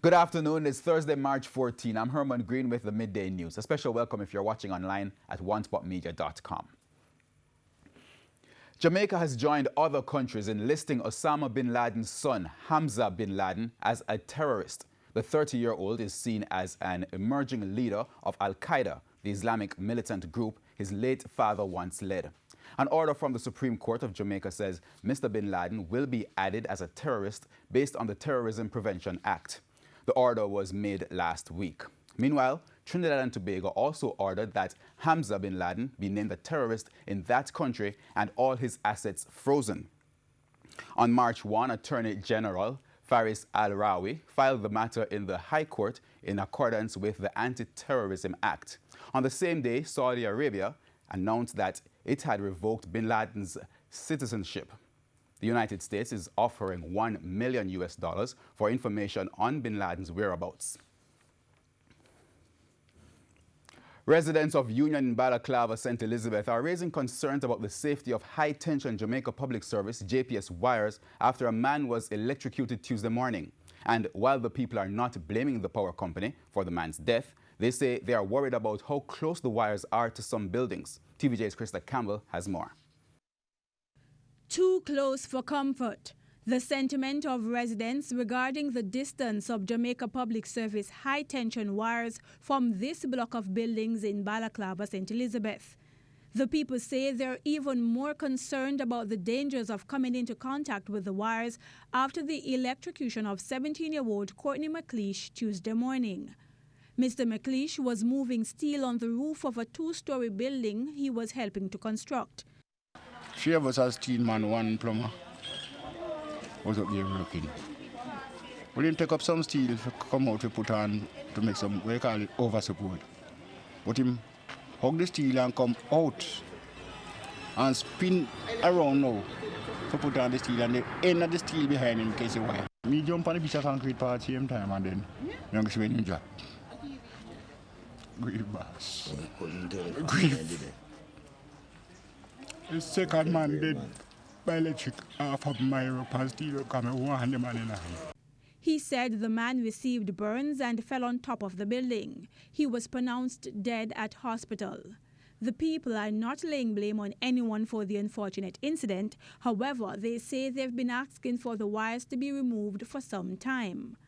Good afternoon. It's Thursday, March 14. I'm Herman Green with the Midday News. A special welcome if you're watching online at onespotmedia.com. Jamaica has joined other countries in listing Osama bin Laden's son, Hamza bin Laden, as a terrorist. The 30-year-old is seen as an emerging leader of Al-Qaeda, the Islamic militant group his late father once led. An order from the Supreme Court of Jamaica says Mr. bin Laden will be added as a terrorist based on the Terrorism Prevention Act. The order was made last week. Meanwhile, Trinidad and Tobago also ordered that Hamza bin Laden be named a terrorist in that country and all his assets frozen. On March 1, Attorney General Faris Al-Rawi filed the matter in the High Court in accordance with the Anti-Terrorism Act. On the same day, Saudi Arabia announced that it had revoked bin Laden's citizenship. The United States is offering $1 million for information on bin Laden's whereabouts. Residents of Union in Balaclava, St. Elizabeth are raising concerns about the safety of high-tension Jamaica Public Service JPS wires after a man was electrocuted Tuesday morning. And while the people are not blaming the power company for the man's death, they say they are worried about how close the wires are to some buildings. TVJ's Krista Campbell has more. Too close for comfort. The sentiment of residents regarding the distance of Jamaica Public Service high-tension wires from this block of buildings in Balaclava, St. Elizabeth. The people say they're even more concerned about the dangers of coming into contact with the wires after the electrocution of 17-year-old Courtney McLeish Tuesday morning. Mr. McLeish was moving steel on the roof of a two-story building he was helping to construct. 3 of us as steel man, 1 plumber was up there working. We didn't take up some steel to come out to put on to make some, what you call it, over support. But him hug the steel and come out and spin around now to put on the steel and the end of the steel behind him in case of wire. Me jump on the piece of concrete part at the same time and then young see when him drop. Grief boss. Grief. The second man dead by electric half of my rope and steel coming one hand man in a hand. He said the man received burns and fell on top of the building. He was pronounced dead at hospital. The people are not laying blame on anyone for the unfortunate incident. However, they say they've been asking for the wires to be removed for some time.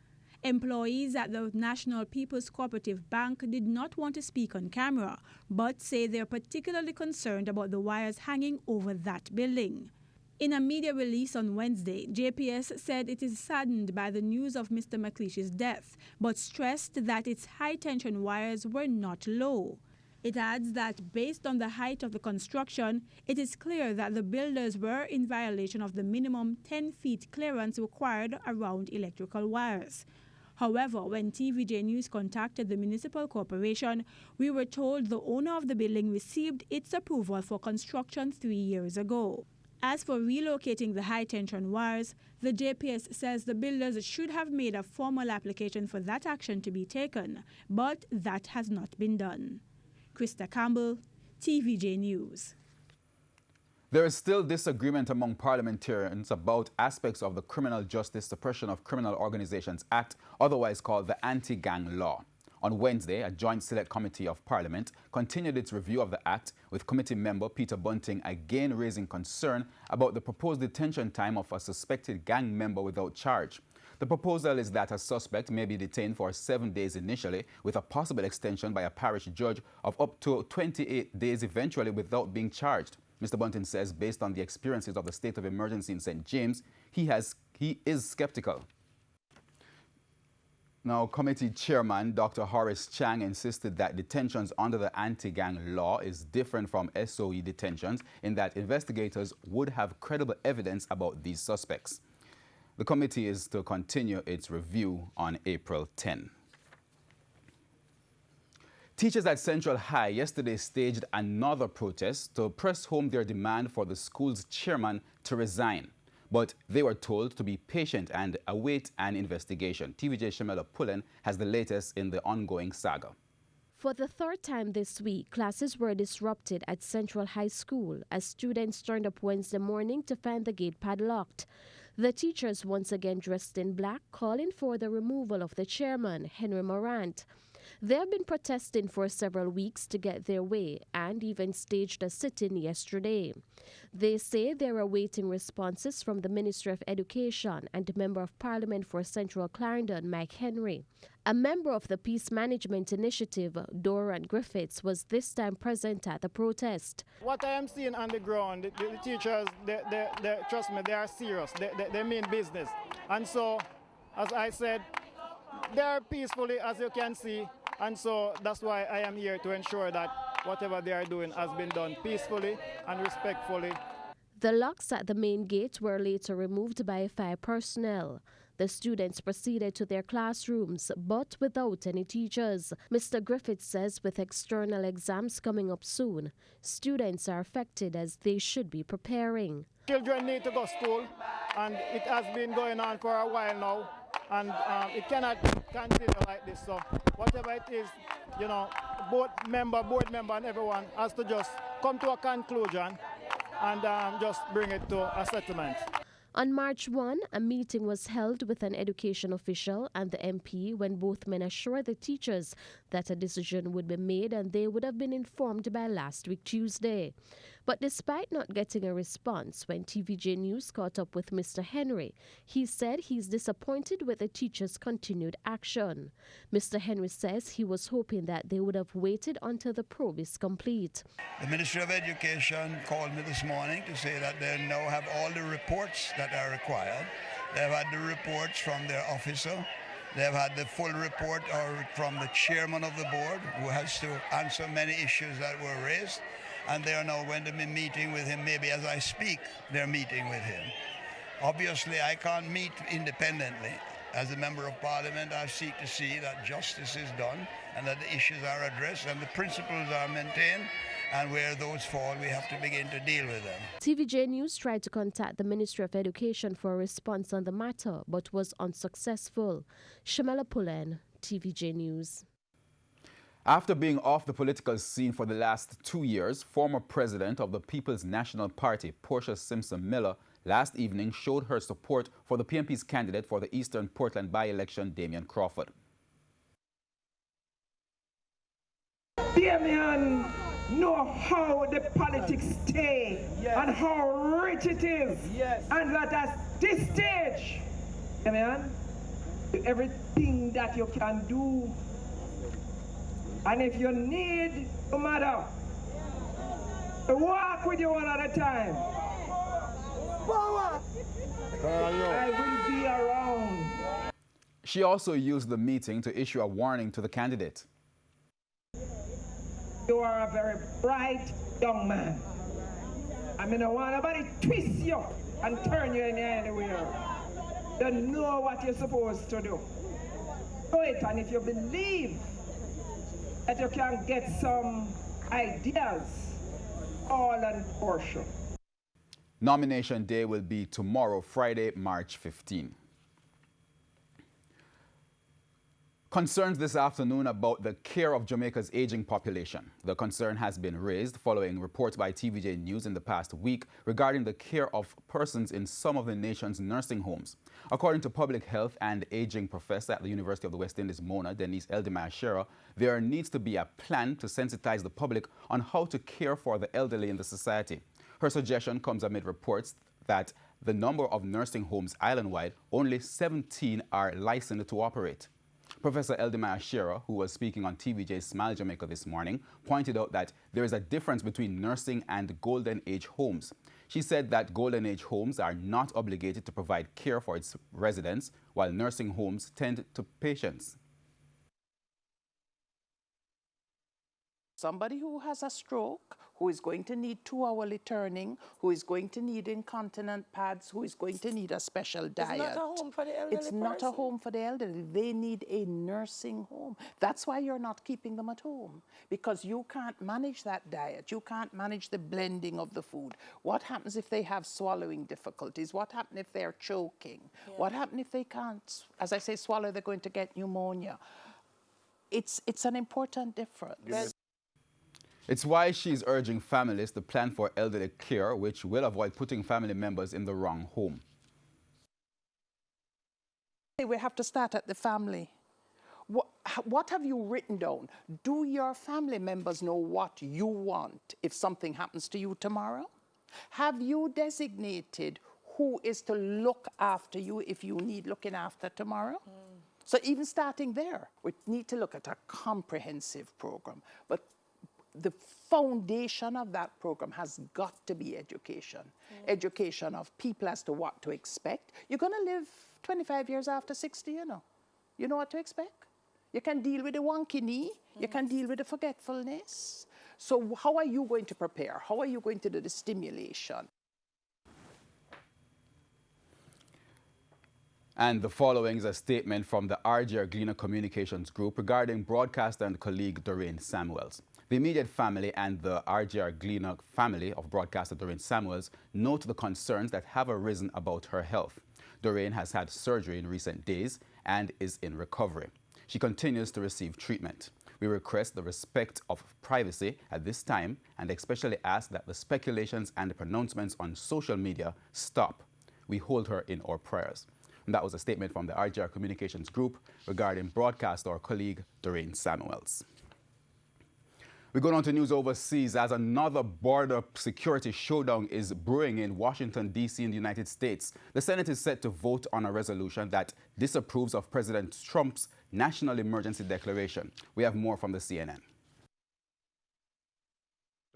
Employees at the National People's Cooperative Bank did not want to speak on camera, but say they're particularly concerned about the wires hanging over that building. In a media release on Wednesday, JPS said it is saddened by the news of Mr. McLeish's death, but stressed that its high-tension wires were not low. It adds that based on the height of the construction, it is clear that the builders were in violation of the minimum 10 feet clearance required around electrical wires. However, when TVJ News contacted the municipal corporation, we were told the owner of the building received its approval for construction 3 years ago. As for relocating the high-tension wires, the JPS says the builders should have made a formal application for that action to be taken, but that has not been done. Krista Campbell, TVJ News. There is still disagreement among parliamentarians about aspects of the Criminal Justice Suppression of Criminal Organizations Act, otherwise called the Anti-Gang Law. On Wednesday, a joint select committee of Parliament continued its review of the act, with committee member Peter Bunting again raising concern about the proposed detention time of a suspected gang member without charge. The proposal is that a suspect may be detained for 7 days initially, with a possible extension by a parish judge of up to 28 days eventually without being charged. Mr. Bunting says based on the experiences of the state of emergency in St. James, he is skeptical. Now, committee chairman Dr. Horace Chang insisted that detentions under the anti-gang law is different from SOE detentions in that investigators would have credible evidence about these suspects. The committee is to continue its review on April 10. Teachers at Central High yesterday staged another protest to press home their demand for the school's chairman to resign. But they were told to be patient and await an investigation. TVJ Shamela Pullen has the latest in the ongoing saga. For the third time this week, classes were disrupted at Central High School as students turned up Wednesday morning to find the gate padlocked. The teachers once again dressed in black, calling for the removal of the chairman, Henry Morant. They have been protesting for several weeks to get their way and even staged a sit-in yesterday. They say they are awaiting responses from the Ministry of Education and Member of Parliament for Central Clarendon, Mike Henry. A member of the Peace Management Initiative, Doran Griffiths, was this time present at the protest. What I am seeing on the ground, the teachers, they trust me, they are serious. They mean business. And so, as I said, they are peacefully, as you can see. And so that's why I am here to ensure that whatever they are doing has been done peacefully and respectfully. The locks at the main gate were later removed by fire personnel. The students proceeded to their classrooms, but without any teachers. Mr. Griffith says with external exams coming up soon, students are affected as they should be preparing. Children need to go to school, and it has been going on for a while now, and it cannot continue like this. So whatever it is, you know, board member and everyone has to just come to a conclusion and just bring it to a settlement. On March 1, a meeting was held with an education official and the MP when both men assured the teachers that a decision would be made and they would have been informed by last week Tuesday. But despite not getting a response, when TVJ News caught up with Mr. Henry, he said he's disappointed with the teachers' continued action. Mr. Henry says he was hoping that they would have waited until the probe is complete. The Ministry of Education called me this morning to say that they now have all the reports that are required. They've had the reports from their officer. They've had the full report from the chairman of the board, who has to answer many issues that were raised. And they are now going to be meeting with him. Maybe as I speak, they're meeting with him. Obviously, I can't meet independently. As a member of parliament, I seek to see that justice is done and that the issues are addressed and the principles are maintained. And where those fall, we have to begin to deal with them. TVJ News tried to contact the Ministry of Education for a response on the matter, but was unsuccessful. Shamela Pullen, TVJ News. After being off the political scene for the last 2 years, former president of the People's National Party, Portia Simpson Miller, last evening showed her support for the PNP's candidate for the Eastern Portland by-election, Damian Crawford. Damian know how the politics stay and how rich it is, and that at this stage, Damian, do everything that you can do. And if you need a matter, walk with you one at a time. I will be around. She also used the meeting to issue a warning to the candidate. You are a very bright young man. I mean, I want nobody twist you and turn you in anywhere. You know what you're supposed to do. Do it, and if you believe that you can get some ideas, all on Portia. Nomination day will be tomorrow, Friday, March 15. Concerns this afternoon about the care of Jamaica's aging population. The concern has been raised following reports by TVJ News in the past week regarding the care of persons in some of the nation's nursing homes. According to public health and aging professor at the University of the West Indies, Mona, Denise Eldemire-Shera, there needs to be a plan to sensitize the public on how to care for the elderly in the society. Her suggestion comes amid reports that the number of nursing homes island-wide, only 17 are licensed to operate. Professor Eldemire-Shera, who was speaking on TVJ's Smile Jamaica this morning, pointed out that there is a difference between nursing and Golden Age homes. She said that Golden Age homes are not obligated to provide care for its residents, while nursing homes tend to patients. Somebody who has a stroke, who is going to need 2-hourly turning, who is going to need incontinent pads, who is going to need a special diet. It's not a home for the elderly. It's not a home for the elderly. They need a nursing home. That's why you're not keeping them at home, because you can't manage that diet. You can't manage the blending of the food. What happens if they have swallowing difficulties? What happens if they're choking? Yeah. What happens if they can't, as I say, swallow, they're going to get pneumonia? it's an important difference. It's why she's urging families to plan for elderly care, which will avoid putting family members in the wrong home. We have to start at the family. What have you written down? Do your family members know what you want if something happens to you tomorrow? Have you designated who is to look after you if you need looking after tomorrow? So even starting there, we need to look at a comprehensive program. But the foundation of that program has got to be education. Education of people as to what to expect. You're going to live 25 years after 60, you know. You know what to expect. You can deal with the wonky knee. You can deal with the forgetfulness. So how are you going to prepare? How are you going to do the stimulation? And the following is a statement from the RGR Gleaner Communications Group regarding broadcaster and colleague Doreen Samuels. The immediate family and the RGR Gleaner family of broadcaster Doreen Samuels note the concerns that have arisen about her health. Doreen has had surgery in recent days and is in recovery. She continues to receive treatment. We request the respect of privacy at this time and especially ask that the speculations and the pronouncements on social media stop. We hold her in our prayers. And that was a statement from the RGR Communications Group regarding broadcaster or colleague Doreen Samuels. We go on to news overseas as another border security showdown is brewing in Washington, D.C. in the United States. The Senate is set to vote on a resolution that disapproves of President Trump's national emergency declaration. We have more from the CNN.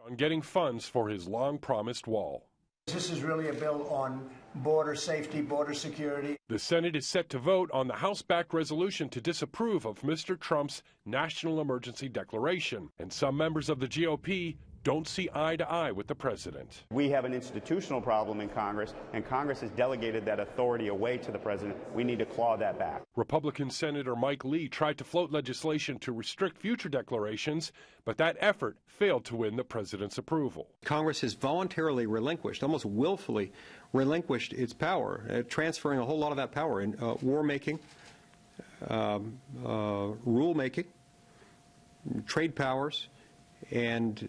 On getting funds for his long-promised wall. This is really a bill on border safety, border security. The Senate is set to vote on the House-backed resolution to disapprove of Mr. Trump's national emergency declaration. And some members of the GOP don't see eye to eye with the president. We have an institutional problem in Congress, and Congress has delegated that authority away to the president. We need to claw that back. Republican Senator Mike Lee tried to float legislation to restrict future declarations, but that effort failed to win the president's approval. Congress has voluntarily relinquished, almost willfully relinquished its power, transferring a whole lot of that power in war-making, rule-making, trade powers, and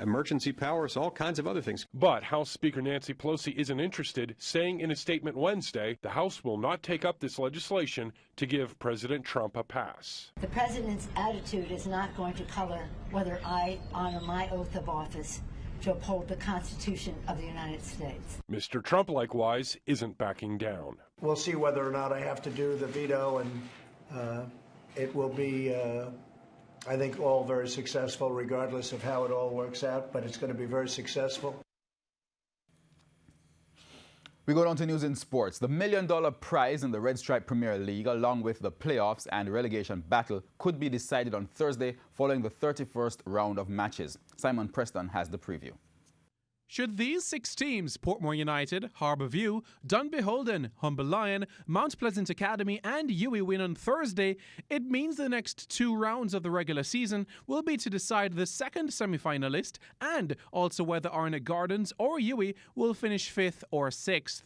emergency powers, all kinds of other things. But House Speaker Nancy Pelosi isn't interested, saying in a statement Wednesday, the House will not take up this legislation to give President Trump a pass. The president's attitude is not going to color whether I honor my oath of office to uphold the Constitution of the United States. Mr. Trump, likewise, isn't backing down. We'll see whether or not I have to do the veto, and it will be I think all very successful regardless of how it all works out, but it's going to be very successful. We go on to news in sports. The $1 million prize in the Red Stripe Premier League, along with the playoffs and relegation battle, could be decided on Thursday following the 31st round of matches. Simon Preston has the preview. Should these 6 teams, Portmore United, Harbour View, Dunbeholden, Humber Lion, Mount Pleasant Academy and UWI win on Thursday, it means the next 2 rounds of the regular season will be to decide the second semi-finalist and also whether Arnett Gardens or UWI will finish 5th or 6th.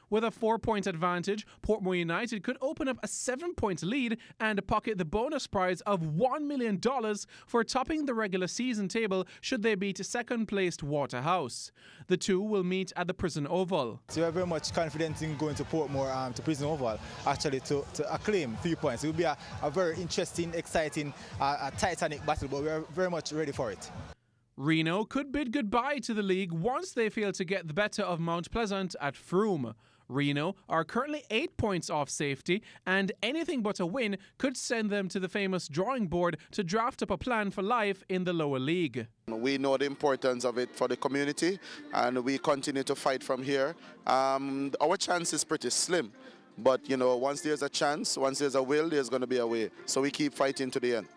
With a 4-point advantage, Portmore United could open up a 7-point lead and pocket the bonus prize of $1 million for topping the regular season table should they beat second-placed Waterhouse. The two will meet at the Prison Oval. So we are very much confident in going to Portmore to Prison Oval, actually to acclaim 3 points. It will be a very interesting, exciting, titanic battle, but we are very much ready for it. Reno could bid goodbye to the league once they fail to get the better of Mount Pleasant at Frome. Reno are currently 8 points off safety, and anything but a win could send them to the famous drawing board to draft up a plan for life in the lower league. We know the importance of it for the community, and we continue to fight from here. Our chance is pretty slim, but once there's a chance, once there's a will, there's going to be a way. So we keep fighting to the end.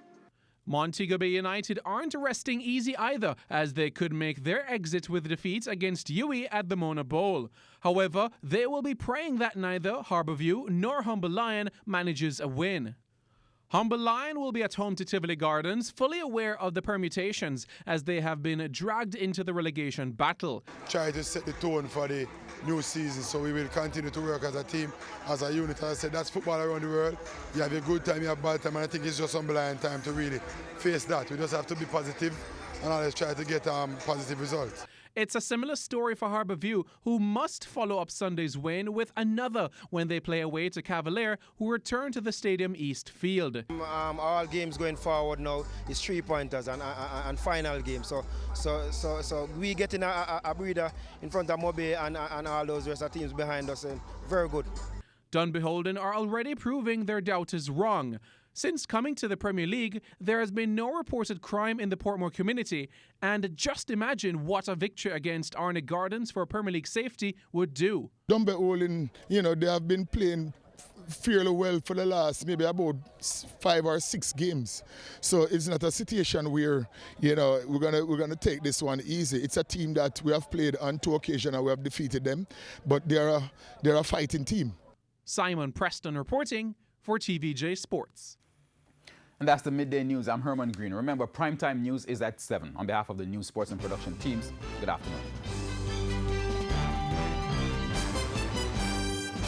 Montego Bay United aren't resting easy either, as they could make their exit with defeats against UWI at the Mona Bowl. However, they will be praying that neither Harbour View nor Humber Lion manages a win. Humble Lion will be at home to Tivoli Gardens, fully aware of the permutations as they have been dragged into the relegation battle. Try to set the tone for the new season, so we will continue to work as a team, as a unit. As I said, that's football around the world. You have a good time, you have a bad time, and I think it's just Humble Lion time to really face that. We just have to be positive and always try to get positive results. It's a similar story for Harbour View, who must follow up Sunday's win with another when they play away to Cavalier, who return to the Stadium East field. All games going forward now is 3-pointers and final game. So we getting a breather in front of Mobe and all those rest of teams behind us. And very good. Dunbeholden are already proving their doubt is wrong. Since coming to the Premier League, there has been no reported crime in the Portmore community, and just imagine what a victory against Arnett Gardens for Premier League safety would do. Dunbeholden, they have been playing fairly well for the last maybe about 5 or 6 games. So it's not a situation where, we're gonna take this one easy. It's a team that we have played on 2 occasions and we have defeated them, but they're a fighting team. Simon Preston reporting for TVJ Sports. And that's the Midday News. I'm Herman Green. Remember, primetime news is at 7. On behalf of the news, sports, and production teams, good afternoon.